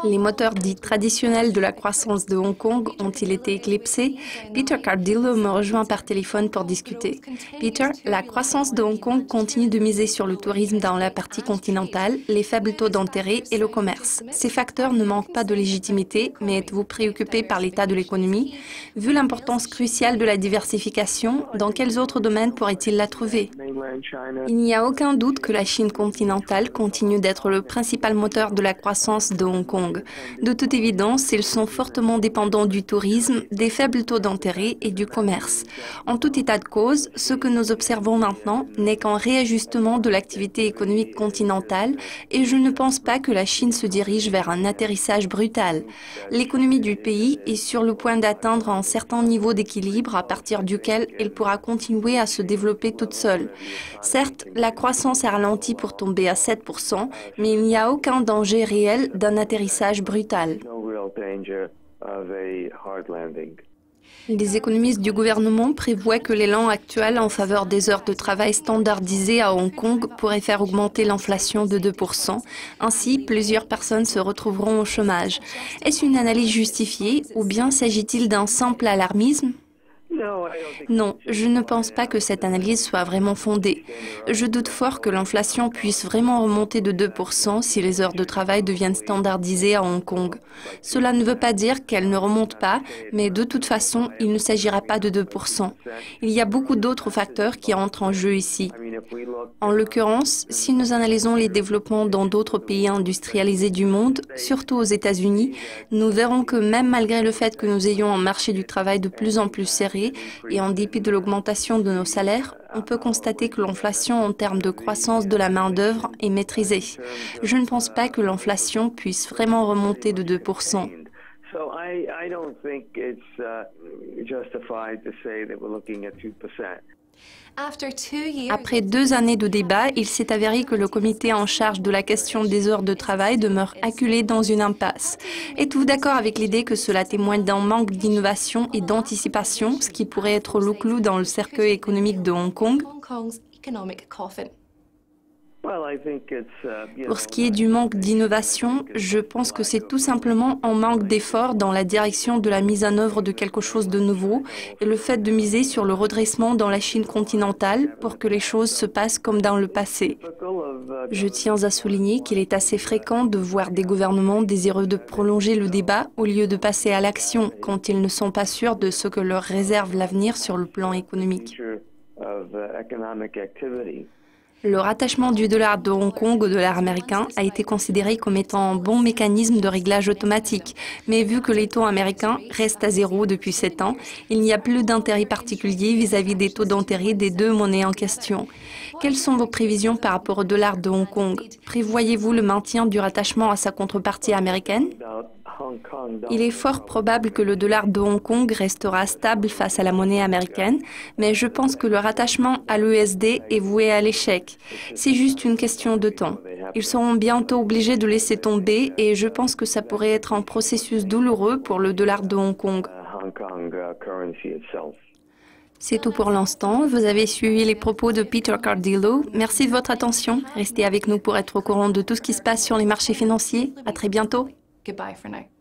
Les moteurs dits traditionnels de la croissance de Hong Kong ont-ils été éclipsés? Peter Cardillo me rejoint par téléphone pour discuter. Peter, la croissance de Hong Kong continue de miser sur le tourisme dans la partie continentale, les faibles taux d'intérêt et le commerce. Ces facteurs ne manquent pas de légitimité, mais êtes-vous préoccupé par l'état de l'économie? Vu l'importance cruciale de la diversification, dans quels autres domaines pourrait-il la trouver? Il n'y a aucun doute que la Chine continentale continue d'être le principal moteur de la croissance de Hong Kong. De toute évidence, ils sont fortement dépendants du tourisme, des faibles taux d'intérêt et du commerce. En tout état de cause, ce que nous observons maintenant n'est qu'un réajustement de l'activité économique continentale et je ne pense pas que la Chine se dirige vers un atterrissage brutal. L'économie du pays est sur le point d'atteindre un certain niveau d'équilibre à partir duquel elle pourra continuer à se développer toute seule. Certes, la croissance a ralenti pour tomber à 7%, mais il n'y a aucun danger réel d'un atterrissage brutal. Les économistes du gouvernement prévoient que l'élan actuel en faveur des heures de travail standardisées à Hong Kong pourrait faire augmenter l'inflation de 2%. Ainsi, plusieurs personnes se retrouveront au chômage. Est-ce une analyse justifiée ou bien s'agit-il d'un simple alarmisme ? Non, je ne pense pas que cette analyse soit vraiment fondée. Je doute fort que l'inflation puisse vraiment remonter de 2% si les heures de travail deviennent standardisées à Hong Kong. Cela ne veut pas dire qu'elle ne remonte pas, mais de toute façon, il ne s'agira pas de 2%. Il y a beaucoup d'autres facteurs qui entrent en jeu ici. En l'occurrence, si nous analysons les développements dans d'autres pays industrialisés du monde, surtout aux États-Unis, nous verrons que même malgré le fait que nous ayons un marché du travail de plus en plus serré, et en dépit de l'augmentation de nos salaires, on peut constater que l'inflation en termes de croissance de la main-d'œuvre est maîtrisée. Je ne pense pas que l'inflation puisse vraiment remonter de 2%. Après 2 années de débat, il s'est avéré que le comité en charge de la question des heures de travail demeure acculé dans une impasse. Êtes-vous d'accord avec l'idée que cela témoigne d'un manque d'innovation et d'anticipation, ce qui pourrait être le clou dans le cercueil économique de Hong Kong? Pour ce qui est du manque d'innovation, je pense que c'est tout simplement un manque d'effort dans la direction de la mise en œuvre de quelque chose de nouveau et le fait de miser sur le redressement dans la Chine continentale pour que les choses se passent comme dans le passé. Je tiens à souligner qu'il est assez fréquent de voir des gouvernements désireux de prolonger le débat au lieu de passer à l'action quand ils ne sont pas sûrs de ce que leur réserve l'avenir sur le plan économique. Le rattachement du dollar de Hong Kong au dollar américain a été considéré comme étant un bon mécanisme de réglage automatique. Mais vu que les taux américains restent à 0 depuis 7 ans, il n'y a plus d'intérêt particulier vis-à-vis des taux d'intérêt des deux monnaies en question. Quelles sont vos prévisions par rapport au dollar de Hong Kong? Prévoyez-vous le maintien du rattachement à sa contrepartie américaine? Il est fort probable que le dollar de Hong Kong restera stable face à la monnaie américaine, mais je pense que le rattachement à l'USD est voué à l'échec. C'est juste une question de temps. Ils seront bientôt obligés de laisser tomber et je pense que ça pourrait être un processus douloureux pour le dollar de Hong Kong. C'est tout pour l'instant. Vous avez suivi les propos de Peter Cardillo. Merci de votre attention. Restez avec nous pour être au courant de tout ce qui se passe sur les marchés financiers. À très bientôt. Goodbye for now.